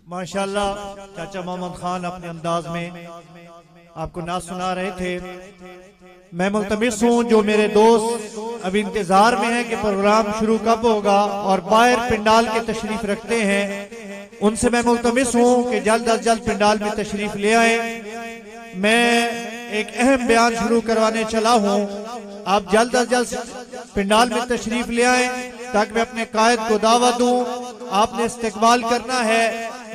माशाल्लाह चाचा मोहम्मद खान अपने अंदाज में आपको नात सुना रहे थे। मैं मुल्तमिस हूँ जो मेरे दोस्त अभी इंतजार में हैं कि प्रोग्राम शुरू कब होगा और बाहर पिंडाल के तशरीफ रखते हैं, उनसे मैं मुल्तमिस हूँ कि जल्द अज जल्द पिंडाल में तशरीफ ले आए। मैं एक अहम बयान शुरू करवाने चला हूँ, आप जल्द अज जल्द पिंडाल में तशरीफ ले आए ताकि मैं अपने कायद को दावत दूं। आपने इस्तकबाल करना है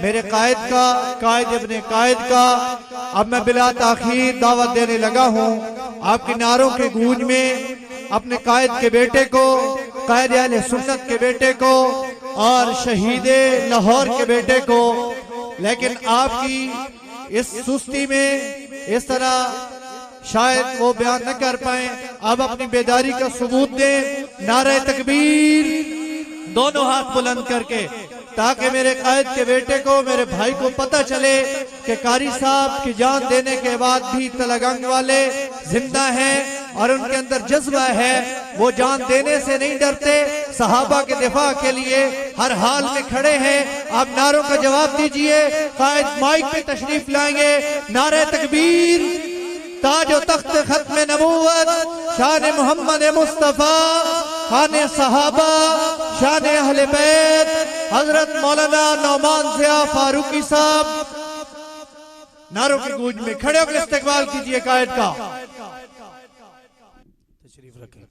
मेरे कायद का, कायद इब्ने कायद का। अब मैं बिला ताखीर दावत देने लगा हूँ। आपके नारों के गूंज में अपने कायद के बेटे को, कायद अहले सुन्नत के बेटे को और शहीदे लाहौर के बेटे को, लेकिन आपकी इस सुस्ती में इस तरह शायद वो बयान न कर पाए। अब अपनी बेदारी का सबूत दें, नारे तकबीर दोनों हाथ बुलंद करके, ताकि मेरे कायद के बेटे को, मेरे भाई को पता चले कि कारी साहब की जान देने के बाद भी तलगंग वाले जिंदा हैं और उनके अंदर जज्बा है, वो जान देने से नहीं डरते, सहाबा के दिफा के लिए हर हाल में खड़े हैं। आप नारों का जवाब दीजिए। कायद माइक पे तशरीफ लाएंगे। नारे तकबीर, ताजो तख्त खत्म नबूवत, शान मोहम्मद मुस्तफा, खाने सहाबा, शान अहले बैत, हजरत मौलाना नौमान ज़िया फारूकी साहब। नारों की गूंज में खड़े होकर इस्तकबाल कीजिए कायद का। तशरीफ रखें।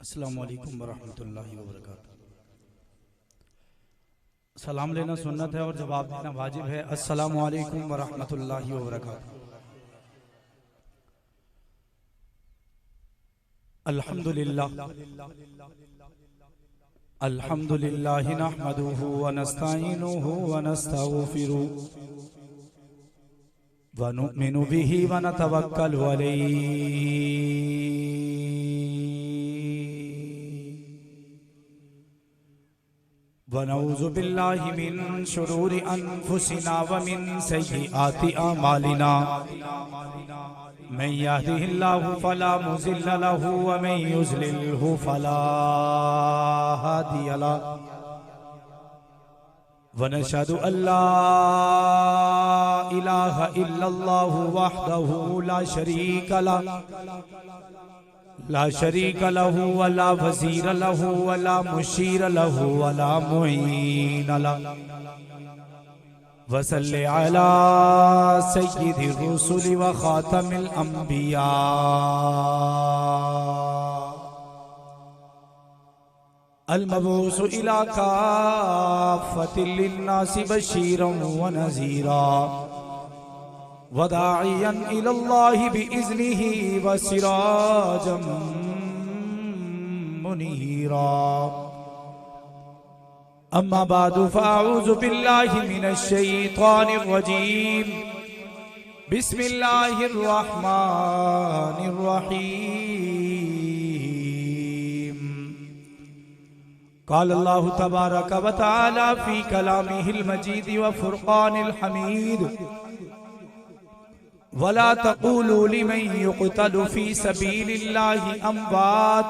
अस्सलाम वालेकुम वरहमतुल्लाहि वबरकातुहू। सलाम लेना सुन्नत है और जवाब देना वाजिब है। अस्सलामु अलैकुम वरहमतुल्लाहि वबरकातुहू। अल्हम्दुलिल्लाह अल्हम्दुलिल्लाह नहमदुहु व नस्तईनुहु व नस्तगफिरुहु व नुमिनु बिही व नतवक्कलु अलैहि व नऊज़ु बिल्लाहि मिन शुरूरि अनफुसिना व मिन सय्यिआति अमालिना। मन यहदिहिल्लाहु फला मुज़िल्ल लहु व मन युज़लिल्हु फला हादिय लहु। व नशहदु अल्ला इलाहा इल्लल्लाहु वहदहु ला शरीका लहु वला वज़ीर लहु वला मुशीर लहु वला मुईन लहु। वसल्लि अला सय्यिदिर रुसुलि व खातमिल अंबिया अल मबऊस इला काफ़्फ़तिल लिन्नासि बशीरन व नज़ीरा व दाइयन इलल्लाहि बिइज़्निहि व सिराजम मुनीरा। अम्मा बादु फ़अऊज़ु बिल्लाहि मिनश शैतानिर रजीम। बिस्मिल्लाहिर रहमानिर रहीम। क़ाल अल्लाहु तबारक व तआला फ़ी कलामिहिल मजीद व फ़ुरक़ानिल हमीद। वला तक़ूलू लिमन युक़तलु फ़ी सबीलिल्लाहि अम्वात।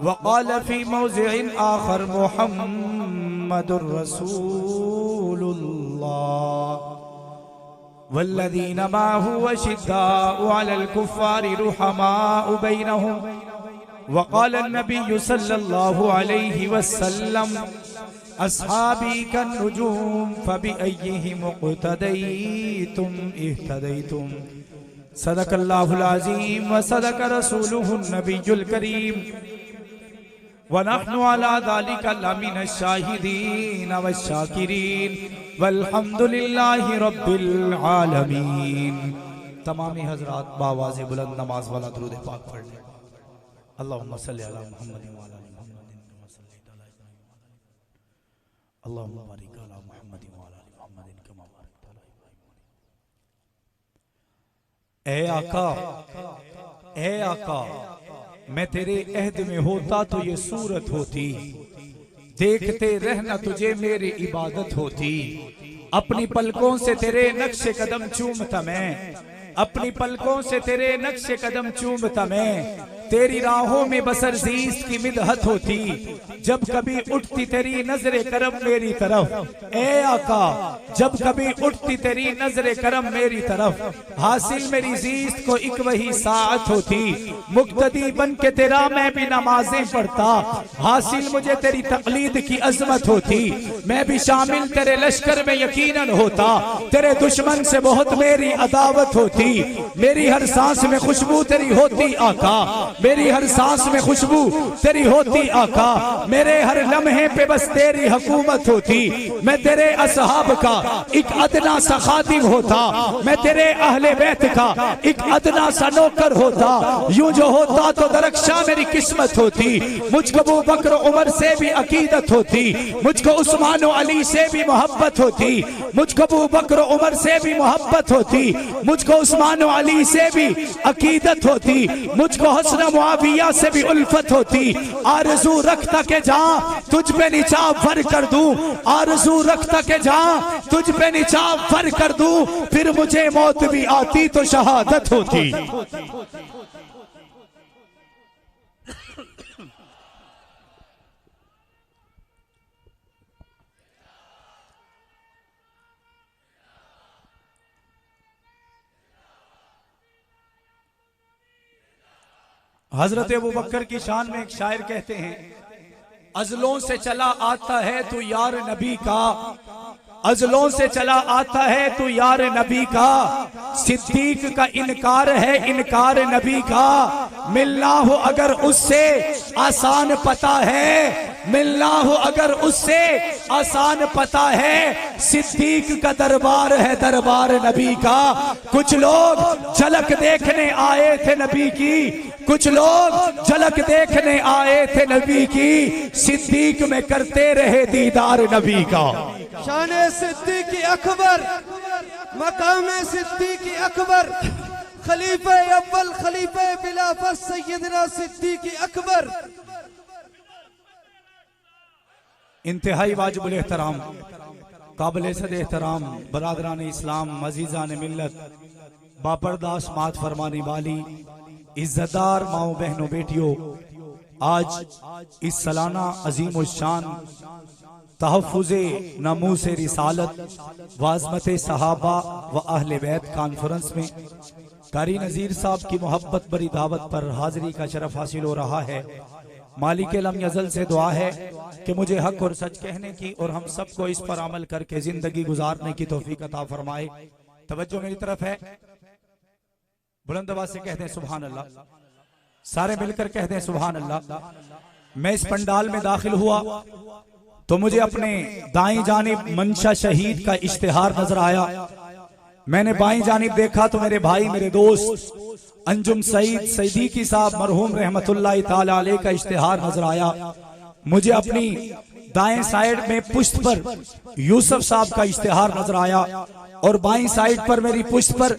वक़ाल फ़ी मौज़िइन आख़र मुहम्मदुर रसूलुल्लाह वल्लज़ीन मअहु अशिद्दाउ अलल कुफ़्फ़ारि रुहमाउ बैनहुम। वक़ाल अन्नबिय्यु सल्लल्लाहु अलैहि वसल्लम अस्हाबी कन्नुजूम फ़बिअय्यिहिम इक़्तदय्तुम इह्तदय्तुम। सदक़ल्लाहुल अज़ीम व सदक़ रसूलुहुन नबियुल करीम व नहनु अला ज़ालिका लमिनश शाहिदीन वश्शाकिरीन वल्हम्दुलिल्लाहि रब्बिल आलमीन। तमामी हज़रात बावाज़े बुलंद नमाज वाला दुरूद पाक पढ़ लें। अल्लाहुम्मा सल्लि अला मुहम्मदिन व अला आलि मुहम्मदिन कमा सल्लैता अला इब्राहीम। अल्लाहुम्मा बारिक अला मुहम्मदिन व अला आलि मुहम्मदिन कमा बारकता अला इब्राहीम। ए आका, ए आका, मैं तेरे अहद में होता तो ये सूरत होती, देखते रहना तुझे मेरी इबादत होती। अपनी पलकों से तेरे नक्शे कदम चूमता मैं, अपनी पलकों से तेरे नक्शे कदम चूमता मैं। तेरी राहों में बसर जीस्त की मिदहत होती, जब कभी उठती तेरी नजरे करम मेरी तरफ। ए आका जब कभी उठती तेरी नजरे करम मेरी तरफ, हासिल मेरी जीस्त को एक वही साथ होती। मुक्तदी बन के तेरा मैं भी नमाजें पढ़ता, हासिल मुझे तेरी तकलीद की अजमत होती। मैं भी शामिल तेरे लश्कर में यकीनन होता, तेरे दुश्मन से बहुत मेरी अदावत होती। मेरी हर सांस में खुशबू तेरी होती आका, मेरी हर सांस में खुशबू तेरी होती आका। मेरे हर लम्हे पे बस तेरी हुकूमत होती। मैं तेरे असहाब का एक अदना सा खादिम होता, मैं तेरे अहले बैत का एक अदना सा नौकर होता। यूं जो होता तो दरख्शा मेरी किस्मत होती। मुझको अबू बकर उमर से भी अकीदत होती, मुझको उस्मान और अली से भी मोहब्बत होती, मुझको अबू बकर उमर से भी मोहब्बत होती, मुझको उस्मान और अली से भी अकीदत होती, मुझको हसन मुआविया से भी उल्फत होती। आरज़ू रखता के जा तुझ पे निचाब फर कर दूं, आरज़ू रखता के जा तुझ पे निचाब फर कर दूं, फिर मुझे मौत भी आती तो शहादत होती। हजरत अबू बकर की शान में एक शायर कहते हैं, अजलों से चला आता है तू यार नबी का, अजलों से चला आता है तू यार नबी का। सिद्दीक का इनकार है इनकार नबी का, मिलना हो अगर उससे आसान पता है, मिलना हो अगर उससे आसान पता है। सिद्दीक का दरबार है दरबार नबी का। कुछ लोग झलक देखने आए थे नबी की, कुछ लोग झलक देखने आए थे नबी की, सिद्दीक में करते रहे दीदार नबी का। शान सिद्दीकी अकबर, मकाम सिद्दीकी अकबर, खलीफे अव्वल खलीफे खिलाफत सैयदना सिद्दीकी अकबर। इंतहाई वाजिबुल एहतराम, काबिल सद एहतराम बरादरान इस्लाम, मजीज़ान मिल्लत, बाबरदास मात फरमाने वाली इज्जतदार माओ बहनों बेटियों, आज इस सालाना अजीम शान तहफ़्फ़ुज़े नमूसे रिसालत वाज़मत सहाबा व अहले बैत कॉन्फ्रेंस में कारी नज़ीर साहब की मोहब्बत भरी दावत पर हाजिरी का शरफ हासिल हो रहा है। मालिक लम यज़ल से दुआ है कि मुझे हक और सच कहने की और हम सबको इस पर अमल करके जिंदगी गुजारने की तौफीक अता फरमाए। तवज्जो मेरी तरफ है, बुलंद आवाज से कहते हैं सुभान अल्लाह, सारे मिलकर कहते हैं सुभान अल्लाह। मैं इस पंडाल में दाखिल हुआ तो मुझे अपने दाईं जानिब मंशा शहीद का इश्तिहार नजर आया। मैंने बाईं जानिब देखा तो मेरे भाई मेरे दोस्त अंजुम सईद सईदीकी साहब मरहूम रहमतुल्लाह ताला अलैह का इश्तिहार नजर आया। मुझे अपनी दाएं साइड में पुष्ट पर यूसुफ साहब का इश्तिहार नजर आया और बाईं साइड पर मेरी पुष्ट पर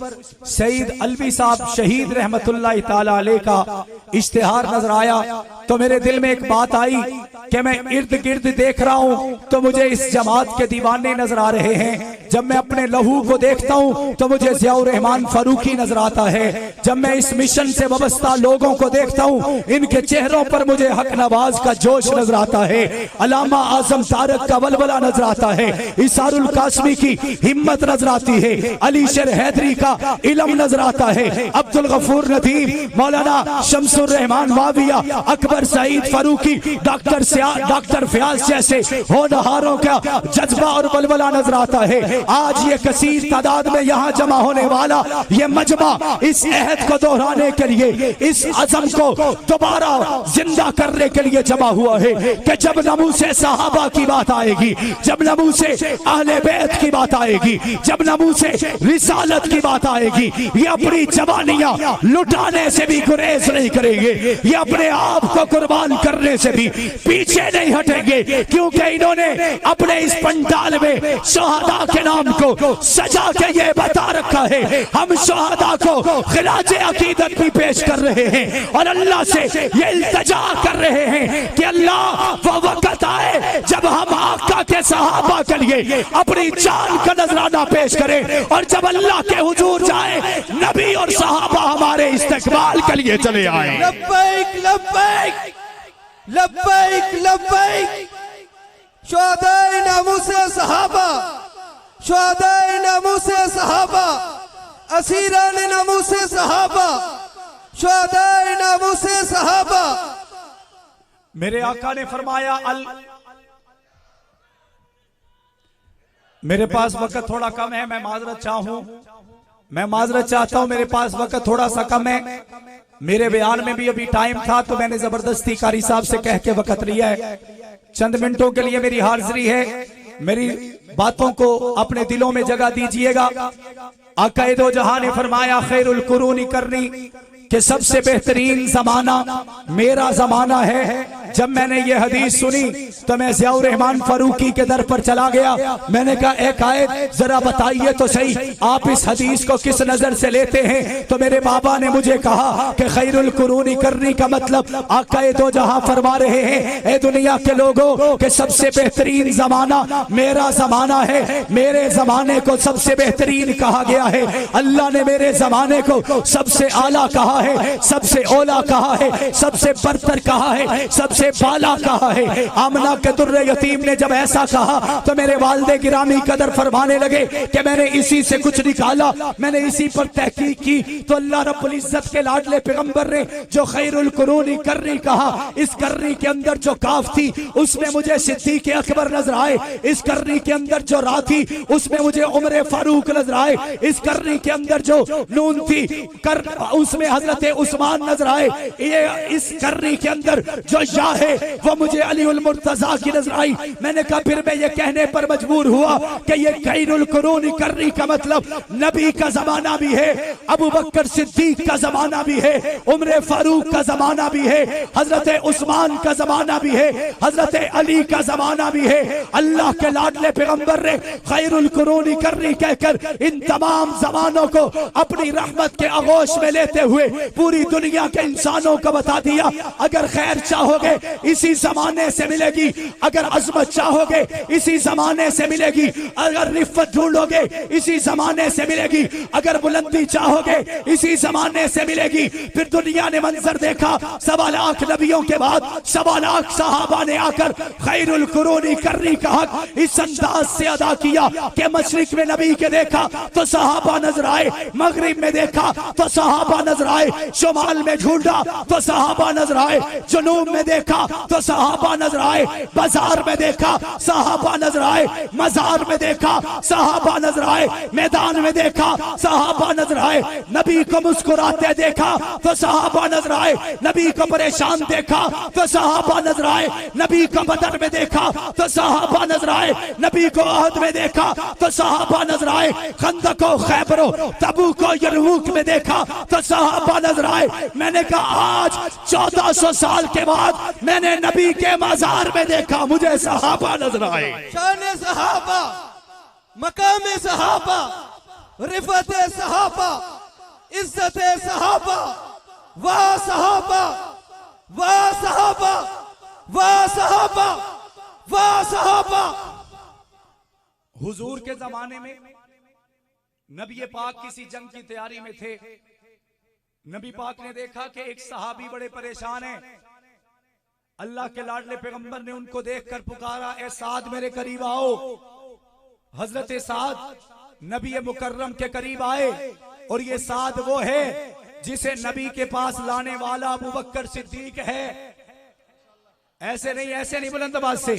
सईद अलवी साहब शहीद रहमतुल्लाह ताला अलैह का इश्तिहार नजर आया। तो मेरे दिल में एक बात आई कि मैं इर्द गिर्द देख रहा हूं तो मुझे इस जमात के दीवाने नजर आ रहे हैं। जब मैं अपने लहू को देखता हूं तो मुझे ज़ियाउर रहमान फारूकी नजर आता है। जब मैं इस मिशन से वाबस्ता लोगों को देखता हूं इनके चेहरों पर मुझे हक नवाज का जोश नजर आता है, अलामा आजम तारक का वलवला नजर आता है, इसारुल कासमी की हिम्मत नजर आती है, अली शेर हैदरी का इल्म नजर आता है, अब्दुल गफूर नदीम, मौलाना शमसुर रहमान वाविया, अकबर सईद फारूकी, डॉक्टर फयाज जैसे होनहारों का जज्बा और बलबला नजर आता है। आज ये कसीर तादाद में यहाँ जमा होने वाला ये मजमा इस अहद को दोहराने के लिए, इस अज़म को दोबारा जिंदा करने के लिए जमा हुआ है कि जब नमूसे सहाबा की बात आएगी, जब नमूसे अहले बैत की बात आएगी, जब नमूसे रिसालत की बात आएगी, ये अपनी जवानियां लुटाने से भी गुरेज नहीं करेंगे, ये अपने आप को कुर्बान करने से भी पीछे नहीं हटेंगे, क्योंकि इन्होंने अपने इस पंडाल में शहादा के नाम को सजा के ये बता रखा है हम शहादा को खिलाज अकीदत भी पेश कर रहे हैं और अल्लाह से ये इल्तिजा कर रहे हैं कि अल्लाह वो वक्त आए जब हम आका के सहाबा के लिए अपनी जान का नजराना पेश करें और जब अल्लाह के हुजूर जाए नबी और सहाबा हमारे इस्तकबाल के लिए चले आए। लब्बैक लब्बैक लब्बैक लब्बैक। शुहदाए नामूसे सहाबा, शुहदाए नामूसे सहाबा, असीरान नामूसे सहाबा, शुहदाए नामूसे सहाबा। मेरे आका ने फरमाया मेरे पास वक्त थोड़ा कम है, मैं माजरत चाहता हूं, मेरे पास वक्त थोड़ा सा कम है। मेरे बयान में भी अभी टाइम था तो मैंने जबरदस्ती कारी साहब से कह के वक्त लिया है। चंद मिनटों के लिए मेरी हाजिरी है, मेरी बातों को अपने दिलों में जगह दीजिएगा। आका दो जहां ने फरमाया खैरुल कुरूनी करनी कि सबसे बेहतरीन जमाना मेरा जमाना है। जब मैंने ये हदीस सुनी तो मैं ज़ियाउर रहमान फारूकी के दर पर चला गया। मैंने कहा ए कायद जरा बताइए तो सही आप इस हदीस को किस नजर से लेते हैं। तो मेरे बाबा ने मुझे कहा कि खैरुल कुरूनी करनी का मतलब आका दो जहां फरमा रहे हैं ए दुनिया के लोगों के सबसे बेहतरीन जमाना मेरा जमाना है। मेरे जमाने को सबसे बेहतरीन कहा गया है। अल्लाह ने मेरे जमाने को सबसे आला कहा है, सबसे ओला कहा है, सबसे बरतर कहा है, सबसे बाला कहा है। आमना के दुर्रे यतीम ने जब ऐसा कहा तो मेरे वालिद गिरामी कदर फरमाने लगे कि मैंने इसी से कुछ निकाला, मैंने इसी पर तहकीक की तो अल्लाह रब्बुल इज्जत के लाडले पैगंबर ने जो खैरुल कुरूनी करनी कहा, इस करनी के अंदर जो काफ थी उसमें मुझे सिद्दीक अकबर नजर आए। इस करनी के अंदर जो रा थी उसमें मुझे उमर फारूक नजर आए। इस करनी के अंदर जो नून थी उसमें हजरत उस्मान नजर आए। ये इस करनी के अंदर जो या है वो मुझे अली उल मुर्तजा की नजर आई। मैंने कहा फिर मैं ये कहने पर मजबूर हुआ कि ये खैरुल कुरूनी करनी का मतलब नबी का जमाना भी है, अबू बकर सिद्दीक का जमाना भी है, उमर फारूक का जमाना भी है, हजरत उस्मान का जमाना भी है, हजरत अली का जमाना भी है। अल्लाह के लाडले पैगंबर ने खैरुल कुरूनी करनी कहकर इन तमाम जमानों को अपनी रहमत के आगोश में लेते हुए पूरी दुनिया के इंसानों को बता दिया अगर खैर चाहोगे इसी जमाने से मिलेगी, अगर अजमत चाहोगे इसी जमाने से मिलेगी, अगर रिफ़त ढूंढोगे इसी जमाने से मिलेगी, अगर बुलंदी चाहोगे इसी जमाने से मिलेगी। फिर दुनिया ने मंजर देखा, 1.25 लाख नबियों के बाद 1.25 लाख सहाबा ने आकर खैरुल कुरूनी करनी का हक इस अंदाज से अदा किया कि मशरिक में नबी के देखा तो सहाबा नजर आए, मगरिब में देखा तो सहाबा नजर आए, शुमाल में ढूंढा तो सहाबा नजर आए, जुनूब में देखा तो सहाबा नजर आए, बाजार में देखा सहाबा नजर आए, मजार में देखा सहाबा नजर आए, मैदान में देखा सहाबा नजर आए। नबी को मुस्कुराते देखा तो सहाबा नजर आए, नबी को परेशान देखा तो सहाबा नजर आए, नबी को बदर में देखा तो सहाबा नजर आए, नबी को अहद में देखा तो सहाबा नजर आए, खंदक को खैबरो तबूक को यरमूक में देखा तो सहाबा नजर आए। मैंने कहा आज 1400 साल के बाद मैंने नबी के मजार में देखा, मुझे सहाबा नजर आए। शान सहाबा, मकाम सहाबा, रिफत सहाबा, इज्जत सहाबा, वाह सहाबा, वाह सहाबा, वाह सहाबा, वाह सहाबा। हुजूर के जमाने में नबी पाक किसी जंग की तैयारी में थे। नबी पाक ने देखा कि एक सहाबी बड़े परेशान हैं। अल्लाह के लाडले पैगंबर ने उनको देखकर पुकारा, ए साद मेरे करीब आओ। हजरत साद नबी मुकर्रम के करीब आए और ये साद वो है जिसे नबी के पास लाने वाला अबू बकर सिद्दीक है। ऐसे नहीं बुलंद आवाज से।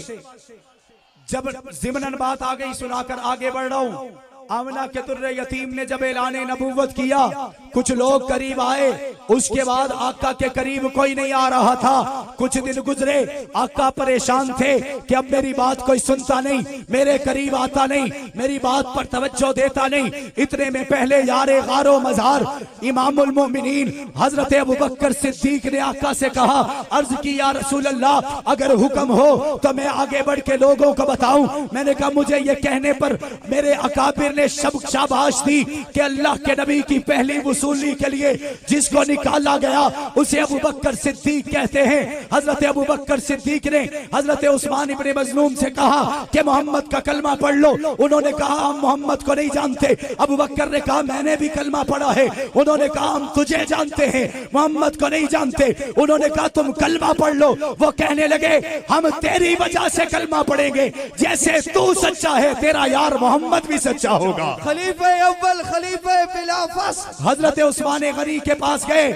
जब ज़िमनन बात आ गई सुनाकर आगे बढ़ रहा हूं। आमना के तुर्रे यतीम ने जब ऐलाने नबूवत किया, कुछ लोग करीब आए, उसके बाद आका के करीब कोई नहीं आ रहा था। कुछ दिन गुजरे, आका परेशान थे कि अब मेरी बात कोई सुनता नहीं, मेरे करीब आता नहीं, मेरी बात पर तवज्जो देता नहीं। इतने में पहले यारे गारो मजार इमामुल मोमिनीन हजरत अबू बकर सिद्दीक ने आका से कहा, अर्ज की या रसूल अल्लाह, अगर हुक्म हो तो मैं आगे बढ़ के लोगों को बताऊं। मैंने कहा मुझे ये कहने पर मेरे अकाबिर ने शाबाश दी कि अल्लाह के नबी की पहली वसूली के लिए जिसको निकाला गया उसे अबू बकर सिद्दीक कहते हैं। हजरत अबू बकर सिद्दीक ने हजरत उस्मान इब्ने मज़लूम से कहा कि मोहम्मद का कलमा पढ़ लो। उन्होंने कहा हम मोहम्मद को नहीं जानते। अबू बकर ने कहा मैंने भी कलमा पढ़ा है। उन्होंने कहा हम तुझे जानते हैं, मोहम्मद को नहीं जानते। उन्होंने कहा तुम कलमा पढ़ लो। वो कहने लगे हम तेरी वजह से कलमा पढ़ेंगे, जैसे तू सच्चा है तेरा यार मोहम्मद भी सच्चा होगा। खलीफे अव्वल खलीफे बिला फस्ल हजरत उस्मान गनी के पास गए,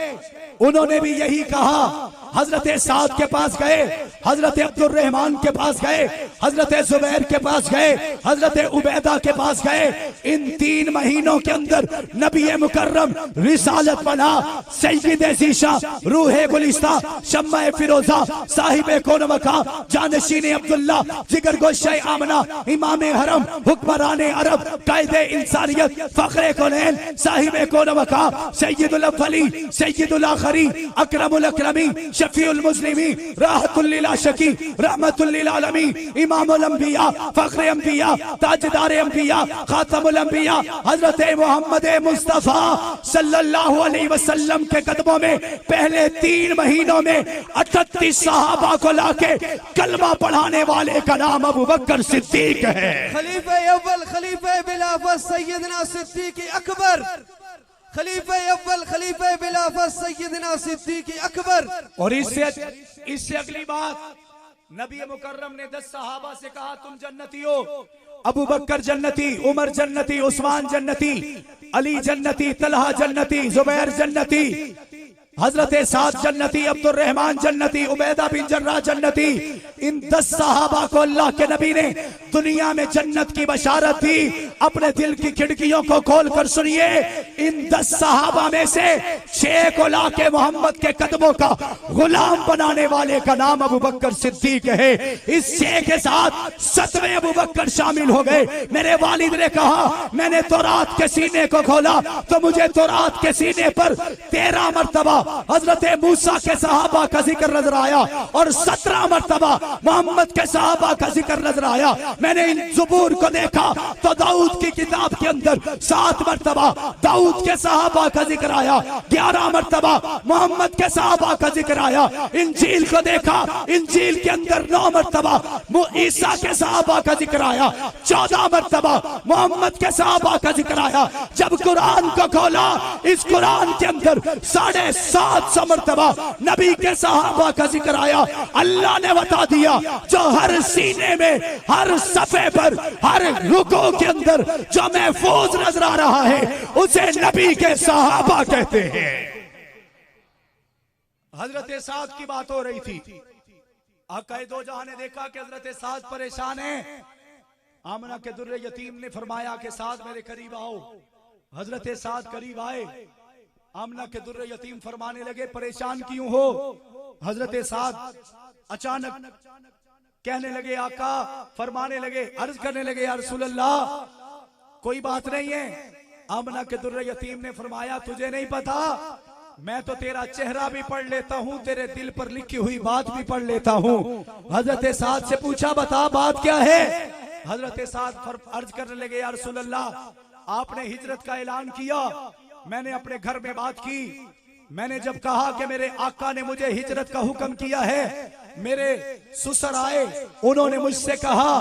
उन्होंने भी यही कहा। हजरत साद के पास गए, हजरत अब्दुल रहमान के पास गए, हजरत जुबैर के पास गए, हजरत उबैदा के पास गए। इन 3 महीनों के अंदर नबी मुकर्रम रिसालत बना, सैयद ज़ीशा, रूह गुलिस्ता, शम्मा फिरोजा, साहिब कौन मका, जानशीन अब्दुल्ला, जिगर गोशे आमना, इमाम हरम, हुक्मरान अरब, कायदे इंसानियत, फखरे कौनैन, साहिब कौन मका, सैयदुल अव्वली, सैयदुल आखिरी, अकरमुल अकरमी, शफीउल मुस्लिमी, राहतुल लिल आशिकी, रहमतुल लिल आलमी, इमामुल अंबिया, फखरे अंबिया, ताजदार अंबिया, खातमुल अंबिया, हजरत मोहम्मद मुस्तफा सल्लल्लाहु अलैहि वसल्लम के कदमों में पहले 3 महीनों में 38 सहाबा को लाके कलमा पढ़ाने वाले का नाम अबू बकर सिद्दीक है। खलीफे अव्वल खलीफे बिला फस्ल सैयदना सिद्दीक अकबर, खलीफे अव्वल खलीफे बिला फस्ल सैयदना सिद्दीक अकबर। और इससे अगली बात, नबी मुकर्रम ने 10 सहाबा से कहा तुम जन्नती हो। अबू बकर जन्नती, उमर जन्नती, उस्मान जन्नती, अली जन्नती, तलहा जन्नती, जुबैर जन्नती, हजरत साद जन्नती, अब्दुल रहमान जन्नती, उबैदा बिन जर्राह जन्नती। इन 10 सहाबा को अल्लाह के नबी ने दुनिया में जन्नत की बशारत दी। अपने दिल की खिड़कियों को खोल कर सुनिए, इन 10 सहाबा में से 6 को लाके मोहम्मद के कदमों का गुलाम बनाने वाले का नाम अबू बकर सिद्दीक है। इस 6 के साथ 7वें अबू बकर शामिल हो गए। मेरे वालिद ने कहा मैंने तौरात के सीने को खोला तो मुझे तौरात के सीने पर 13 मरतबा हजरत मूसा के सहाबा का जिक्र नजर आया और 17 मरतबा मोहम्मद के सहाबा का जिक्र नजर आया। मैंने इन ज़बूर को देखा तो दाऊद की किताब के अंदर 7 मरतबा दाऊद के सहाबा का जिक्र आया, 11 मरतबा मोहम्मद के सहाबा का जिक्र आया। इंजील को देखा, इंजील के अंदर 9 मरतबा ईसा के सहाबा का जिक्र आया, 14 मरतबा मोहम्मद के सहाबा का जिक्र आया। जब कुरान को खोला, इस कुरान के अंदर 750 मरतबा नबी के सहाबा का जिक्र आया। अल्लाह ने बता दिया जो हर सीने में, हर सफे पर, हर रुको के अंदर जो महफूज नजर आ रहा है उसे नबी के सहाबा कहते हैं। हजरत साद की बात हो रही थी। आका दो जहां ने देखा कि हजरत साद परेशान है। आमना के दुर्रे यतीम ने फरमाया कि साद मेरे करीब आओ। हजरत साद करीब आए। आमना के दुर्रे यतीम फरमाने लगे परेशान क्यों हो। हजरत साद अचानक कहने लगे आका, फरमाने लगे, अर्ज करने लगे या रसूल अल्लाह कोई बात नहीं है। आमना के दुर्रे यतीम ने फरमाया तुझे नहीं पता, मैं तो तेरा चेहरा भी पढ़ लेता हूँ, तेरे दिल पर लिखी हुई बात भी पढ़ लेता हूँ। हजरत साद से पूछा बता बात क्या है। हजरत साद अर्ज करने लगे या रसूल अल्लाह आपने हिजरत का ऐलान किया, मैंने अपने घर में बात की। मैंने जब कहा कि मेरे आका ने मुझे हिजरत का हुक्म किया है, मेरे ससुर आए, उन्होंने मुझसे कहा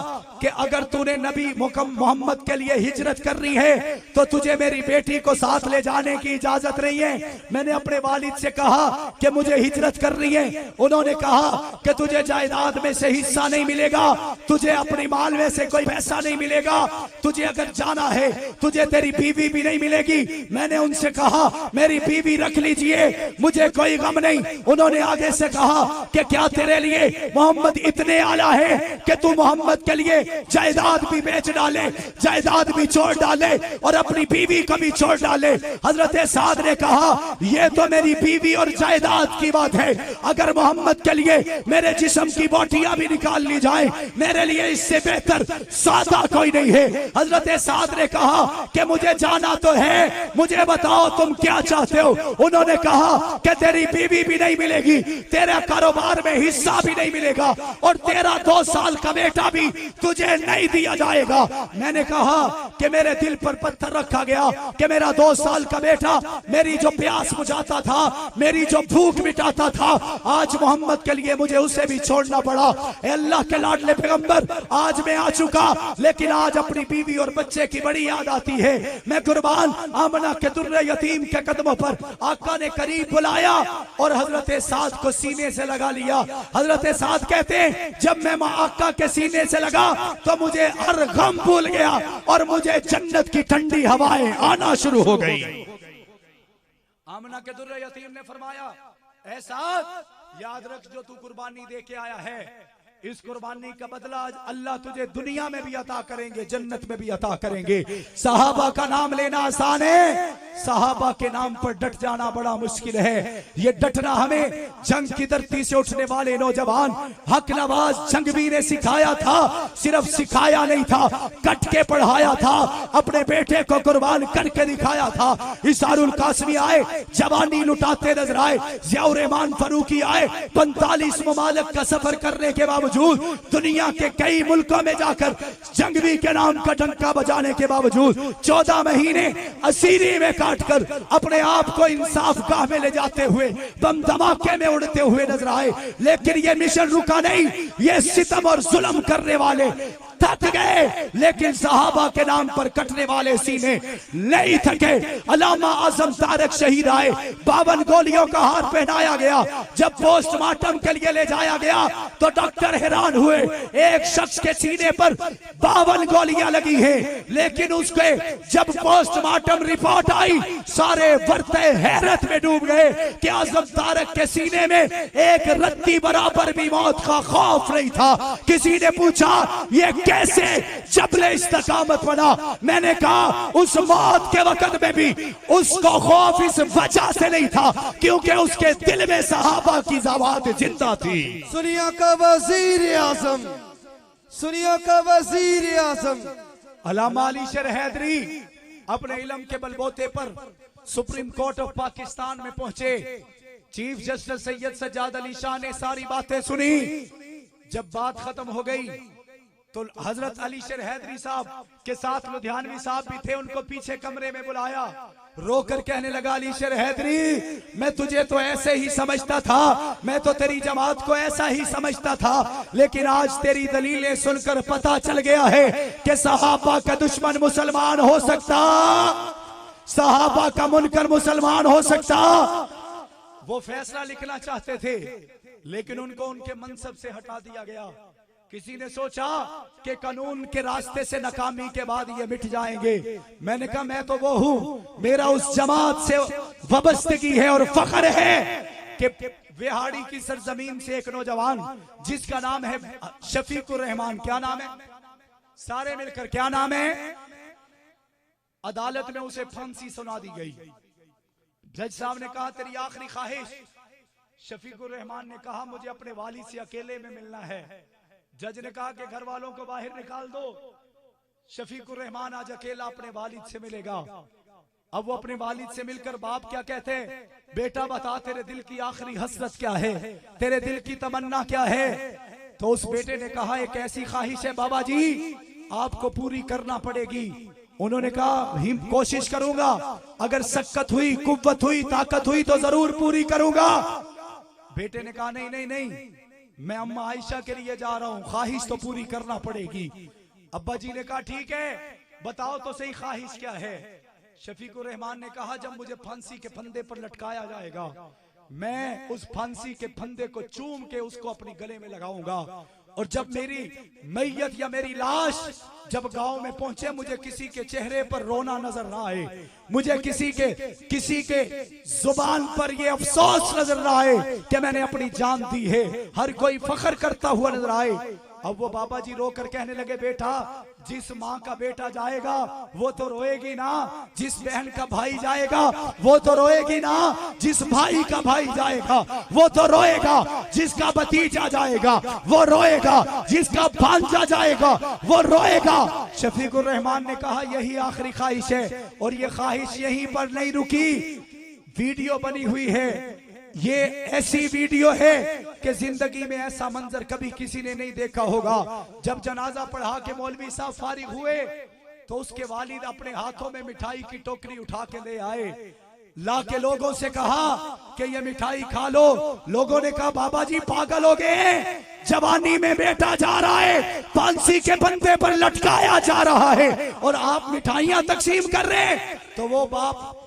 कि अगर तूने नबी मोहम्मद के लिए हिजरत करनी है तो तुझे मेरी बेटी को साथ ले जाने की इजाजत नहीं है। मैंने अपने वालिद से कहा कि मुझे हिजरत करनी है। उन्होंने कहा कि तुझे जायदाद में से हिस्सा नहीं मिलेगा, तुझे अपनी माल में से कोई पैसा नहीं मिलेगा, तुझे अगर जाना है तुझे तेरी बीवी भी नहीं मिलेगी। मैंने उनसे कहा मेरी बीवी रख लीजिए, मुझे कोई गम नहीं। उन्होंने आगे से कहा कि क्या तेरे लिए मोहम्मद इतने आला है कि तू मोहम्मद के लिए जायदाद भी बेच डाले, जायदाद भी छोड़ डाले और अपनी बीवी को भी छोड़ डाले। हजरत साद ने कहा यह तो मेरी बीवी और जायदाद की बात है, अगर मोहम्मद के लिए मेरे जिस्म की बोटियां भी निकाल ली जाए मेरे लिए इससे बेहतर सादा कोई नहीं है। हजरत साद ने कहा कि मुझे जाना तो है, मुझे बताओ तुम क्या चाहते हो। उन्होंने कहा कि तेरी बीवी भी नहीं मिलेगी, तेरा कारोबार में हिस्सा भी नहीं मिलेगा और तेरा 2 साल का बेटा भी तुझे नहीं दिया जाएगा। मैंने कहा कि मेरे दिल पर पत्थर रखा गया कि मेरा 2 साल का बेटा मेरी जो प्यास बुझाता था, मेरी जो भूख मिटाता था, आज मोहम्मद के लिए मुझे उसे भी छोड़ना पड़ा। अल्लाह के लाडले पैगंबर, आज मैं आ चुका, लेकिन आज अपनी बीवी और बच्चे की बड़ी याद आती है। मैं कुर्बान आमना के दुर्रे यतीम के कदमों पर आका ने करीब बुलाया और हजरत साद को सीने से लगा लिया। हजरत साद कहते हैं, जब मैं आका के सीने से लगा तो मुझे हर गम भूल गया और मुझे जन्नत की ठंडी हवाएं आना शुरू हो गई। आमना के दुर्रे यतीम ने फरमाया, ऐसा याद रख, जो तू कुर्बानी दे के आया है, इस कुर्बानी का बदला आज अल्लाह तुझे दुनिया में भी अता करेंगे, जन्नत में भी अता करेंगे। सहाबा का नाम लेना आसान है, सहाबा के नाम पर डट जाना बड़ा मुश्किल है। ये डटना हमें जंग की धरती से उठने वाले नौजवान हक नवाज जंगवी ने सिखाया था। सिर्फ सिखाया नहीं था, कट के पढ़ाया था, अपने बेटे को कुर्बान करके दिखाया था। इसारुल कासमी आए, जवानी लुटाते नजर आए। ज़ियाउर रहमान फारूकी आए, 45 ममालिक का सफर करने के बावजूद, दुनिया के कई मुल्कों में जाकर जंगवी के नाम का डंका बजाने के बावजूद 14 महीने असीरी में काटकर अपने आप को इंसाफ गाह में ले जाते हुए बम धमाके में उड़ते हुए नजर आए। लेकिन ये मिशन रुका नहीं, ये सितम और जुल्म करने वाले थक गए, लेकिन सहाबा के नाम पर कटने वाले सीने नहीं थके। अल्लामा आजम तारक शहीद आए, 52 गोलियों का हार पहनाया गया। जब पोस्टमार्टम के लिए ले जाया गया तो डॉक्टर हैरान हुए, एक शख्स के सीने पर 52 गोलियां लगी हैं, लेकिन उसके जब पोस्टमार्टम रिपोर्ट आई, सारे वर्ते हैरत में डूब गए कि आजम तारक के सीने में एक रत्ती बराबर भी मौत का खौफ नहीं था। किसी ने पूछा, ये कैसे जबले इस्तिकामत बना? मैंने कहा, उस मौत के वक्त में भी उसको खौफ इस वजह से नहीं था क्योंकि उसके दिल में सहाबा की ज़वात जिंदा थी। सुनिया का वजीर आजम, सुनिया का वजीर आजम अल्लामा अली शेर हैदरी अपने इल्म के बलबूते पर सुप्रीम कोर्ट ऑफ पाकिस्तान में पहुंचे। चीफ जस्टिस सैयद सज्जाद अली शाह ने सारी बातें सुनी। जब बात खत्म हो गई तो हजरत अली शेर हैदरी साहब के साथ लुधियानवी साहब भी थे, उनको पीछे कमरे में बुलाया, रोकर कहने लगा, अली शेर हैदरी, मैं तुझे तो ऐसे ही समझता था, मैं तो तेरी जमात को ऐसा ही समझता था, लेकिन आज तेरी दलीलें सुनकर पता चल गया है कि सहाबा का दुश्मन मुसलमान हो सकता, सहाबा का मुनकर मुसलमान हो सकता। वो फैसला लिखना चाहते थे, लेकिन उनको उनके मनसब से हटा दिया गया। किसी ने सोचा कि कानून के रास्ते से नाकामी के बाद ये मिट जाएंगे। मैंने कहा, मैं तो वो हूं, मेरा उस जमात से वाबस्तगी है और फख्र है कि बिहाड़ी की सरजमीन से एक नौजवान जिसका नाम है शफीकुर रहमान, क्या नाम है, सारे मिलकर क्या नाम है, अदालत में उसे फांसी सुना दी गई। जज साहब ने कहा, तेरी आखिरी ख्वाहिश? शफीकुर रहमान ने कहा, मुझे अपने वालिद से अकेले में मिलना है। जज ने कहा कि घर वालों को बाहर निकाल दो। शफीकुर रहमान आज अकेला अपने वालिद से मिलेगा। अब वो अपने वालिद से मिलकर बाप क्या कहते हैं, बेटा बता तेरे दिल की आखिरी हसरत क्या है, तेरे दिल की तमन्ना क्या है? तो उस बेटे ने कहा, एक ऐसी ख्वाहिश है बाबा जी, आपको पूरी करना पड़ेगी। उन्होंने कहा, कोशिश करूंगा, अगर शक्कत हुई, कुव्वत हुई, ताकत हुई तो जरूर पूरी करूंगा। बेटे ने कहा, नहीं नहीं नहीं, मैं अम्मा आयशा के लिए जा रहा हूं, ख्वाहिश तो पूरी करना पड़ेगी। अब्बा जी ने कहा, ठीक है, बताओ तो सही ख्वाहिश क्या है? शफीकुर रहमान ने कहा, जब मुझे फांसी के फंदे पर लटकाया जाएगा, मैं उस फांसी के फंदे को चूम के उसको अपनी गले में लगाऊंगा, और जब मेरी मैयत या मेरी लाश जब गांव में पहुंचे, मुझे किसी के चेहरे पर रोना नजर ना आए, मुझे किसी के जुबान पर ये अफसोस नजर ना आए कि मैंने अपनी जान दी है, हर कोई फख्र करता हुआ नजर आए। अब वो बाबा जी रोकर कहने लगे, बेटा, जिस माँ का बेटा जाएगा वो तो रोएगी ना, जिस बहन का भाई जाएगा वो तो रोएगी ना, जिस भाई का भाई जाएगा वो तो रोएगा, जिसका भतीजा जाएगा वो रोएगा, जिसका भांजा जाएगा वो रोएगा। शफीकुर रहमान ने कहा, यही आखिरी ख्वाहिश है, और ये ख्वाहिश यहीं पर नहीं रुकी, वीडियो बनी हुई है। ये ऐसी वीडियो है कि जिंदगी में ऐसा मंजर कभी किसी ने नहीं देखा होगा। जब जनाजा पढ़ा के मौलवी साहब फारिग हुए तो उसके वालिद अपने हाथों में मिठाई की टोकरी उठा के ले आए, ला के लोगों से कहा कि ये मिठाई खा लो। लोगों ने कहा बाबा जी पागल हो गए हैं, जवानी में बेटा जा रहा है, फांसी के बंदे पर लटकाया जा रहा है और आप मिठाइयां तकसीम कर रहे हैं। तो वो बाप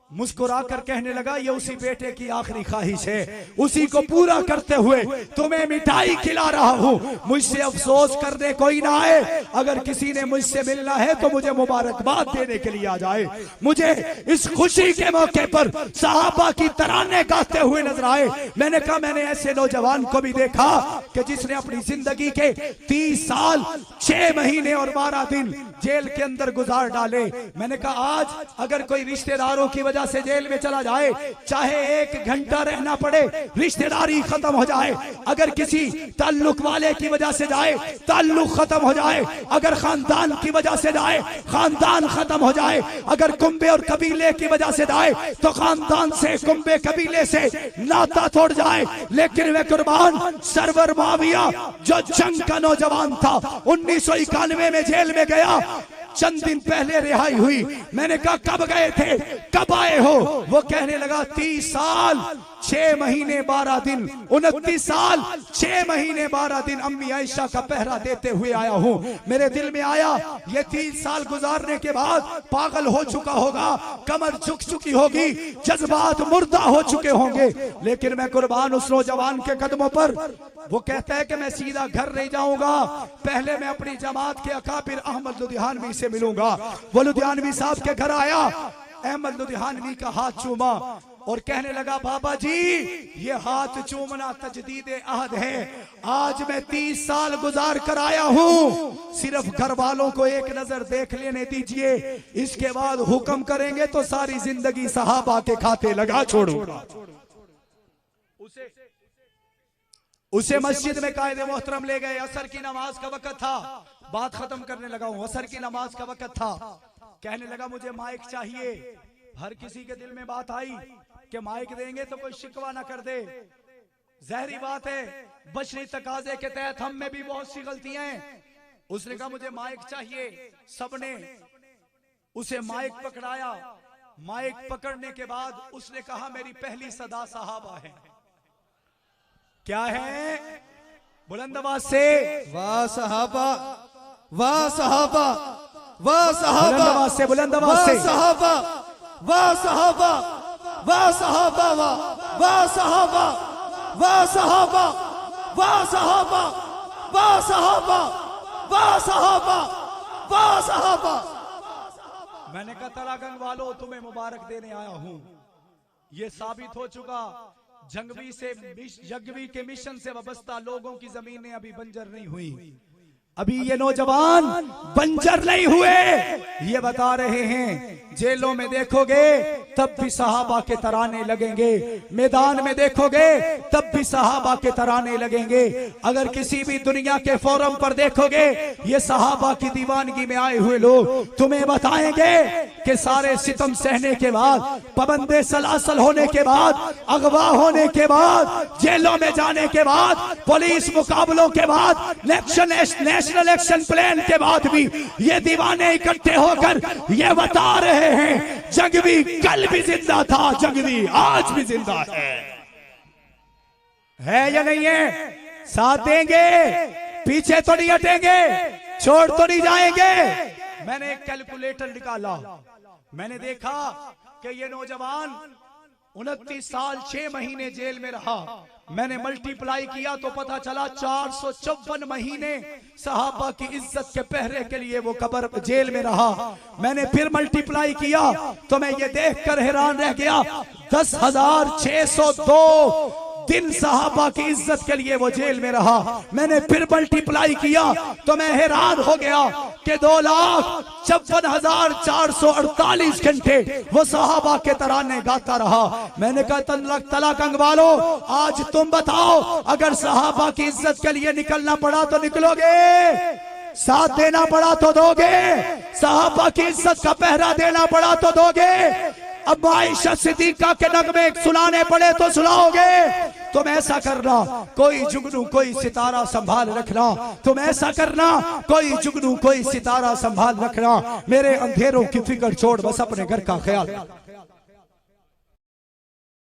मुस्कुरा कर कहने लगा ये उसी बेटे की आखिरी ख्वाहिश है, उसी को पूरा करते हुए तुम्हें मिठाई खिला रहा हूं। मुझसे अफसोस करने कोई ना आए, अगर किसी ने मुझसे मिलना है तो मुझे मुबारकबाद देने के लिए आ जाए। मुझे इस खुशी के मौके पर सहाबा की तराने गाते हुए नजर आए। मैंने कहा मैंने ऐसे नौजवान को भी देखा कि जिसने अपनी जिंदगी के 30 साल 6 महीने और 12 दिन जेल के अंदर गुजार डाले। मैंने कहा आज अगर कोई रिश्तेदारों की वजह से जेल में चला जाए, चाहे 1 घंटा रहना पड़े, रिश्तेदारी खत्म हो जाए। अगर किसी ताल्लुक वाले की वजह से जाए, ताल्लुक खत्म हो जाए। अगर खानदान की वजह से जाए, खानदान खत्म हो जाए। अगर कुंबे और कबीले की वजह से जाए तो खानदान से, कुंबे कबीले से नाता तोड़ जाए। लेकिन वे कुर्बान सरवर मुआविया जो जंग का नौजवान था, 1991 में जेल में गया, चंद दिन पहले रिहाई हुई। मैंने कहा कब गए थे, कब आए हो? वो कहने लगा 30 साल 6 महीने 12 दिन, 29 साल 6 महीने 12 दिन अम्मी आयशा का पहरा देते हुए आया हूं। मेरे दिल में आया ये 30 साल गुजारने के बाद पागल हो चुका होगा, कमर झुक चुकी होगी, जज्बात मुर्दा हो चुके होंगे। लेकिन मैं कुर्बान उस नौजवान के कदमों पर। वो कहता है कि मैं सीधा घर नहीं जाऊंगा, पहले मैं अपनी जमात के अकाबिर अहमद लुधियानवी से मिलूंगा। वो लुधियानवी साहब के घर आया, अहमद लुधियानवी का हाथ चूमा और कहने लगा बाबा जी ये हाथ चूमना तजदीद अहद है। आज मैं 30 साल गुजार कर आया हूं, सिर्फ घर वालों को एक नजर देख लेने दीजिए, इसके बाद हुक्म करेंगे तो सारी जिंदगी सहाबा के खाते लगा छोड़ूंगा। उसे मस्जिद में कायदे मोहतरम ले गए। असर की नमाज का वक्त था, बात खत्म करने लगा हूं। असर की नमाज का वक्त था, कहने लगा मुझे माइक चाहिए। हर किसी के दिल में बात आई कि माइक देंगे तो कोई शिकवा ना कर दे, जहरी बात है, बशरी तकाजे के तहत हम में भी बहुत सी गलतियां हैं। उसने कहा मुझे माइक चाहिए। सबने उसे माइक पकड़ाया। माइक पकड़ने के बाद उसने कहा मेरी पहली सदा सहाबा है। क्या है? बुलंद आवाज से वाह सहाबा, वाह सहाबा, वाह सहाबा, बुलंद आवाज से, बुलंद आवाज से, वाह सहाबा, वाह सहाबा, वाह सहाबा, वाह सहाबा, वाह सहाबा, वाह सहाबा, वाह सहाबा, वाह सहाबा, वाह सहाबा। मैंने कहा तलागंग वालों तुम्हें मुबारक देने आया हूं। यह साबित हो चुका जंगवी के मिशन से वाबस्ता लोगों की जमीनें अभी बंजर नहीं हुई। अभी ये नौजवान बंजर नहीं हुए। ये बता रहे हैं जेलों में देखोगे तब भी सहाबा के तराने लगेंगे, मैदान में देखोगे तब भी सहाबा के तराने लगेंगे। अगर किसी भी दुनिया के फोरम पर देखोगे ये सहाबा की दीवानगी में आए हुए लोग तुम्हें बताएंगे कि सारे सितम सहने के बाद, पाबंदे सलासल होने के बाद, अगवा होने के बाद, जेलों में जाने के बाद, पुलिस मुकाबलों के बाद, नेशनल एक्शन प्लान के बाद भी ये दीवाने इकट्ठे होकर ये बता रहे हैं जंगवी कल भी जिंदा था, जंगवी आज भी जिंदा है या नहीं है? साथ देंगे, पीछे तो नहीं हटेंगे, छोड़ तो नहीं जाएंगे। मैंने एक कैलकुलेटर निकाला, मैंने देखा कि ये नौजवान 29 साल 6 महीने जेल में रहा। मैंने मल्टीप्लाई किया तो पता चला 454 महीने सहाबा की इज्जत के पहरे के लिए वो कब्र जेल में रहा। मैंने फिर मल्टीप्लाई किया तो मैं ये देखकर हैरान रह गया 10,602 दिन सहाबा की इज्जत के लिए वो जेल में रहा। मैंने फिर मल्टीप्लाई किया तो मैं हैरान हो गया कि 2,56,448 घंटे वो सहाबा के तराने गाता रहा। मैंने कहा तलाकंग वालों आज तुम बताओ, अगर सहाबा की इज्जत के लिए निकलना पड़ा तो निकलोगे? साथ देना पड़ा तो दोगे? सहाबा की इज्जत का पहरा देना पड़ा तो दोगे? अब आयशा सिद्दीका के नगमे सुनाने पड़े तो सुनाओगे? तो तुम ऐसा करना, कोई जुगनू कोई सितारा संभाल रखना, तुम ऐसा करना, कोई जुगनू कोई सितारा संभाल रखना। मेरे अंधेरों की फिक्र छोड़, बस अपने घर का ख्याल।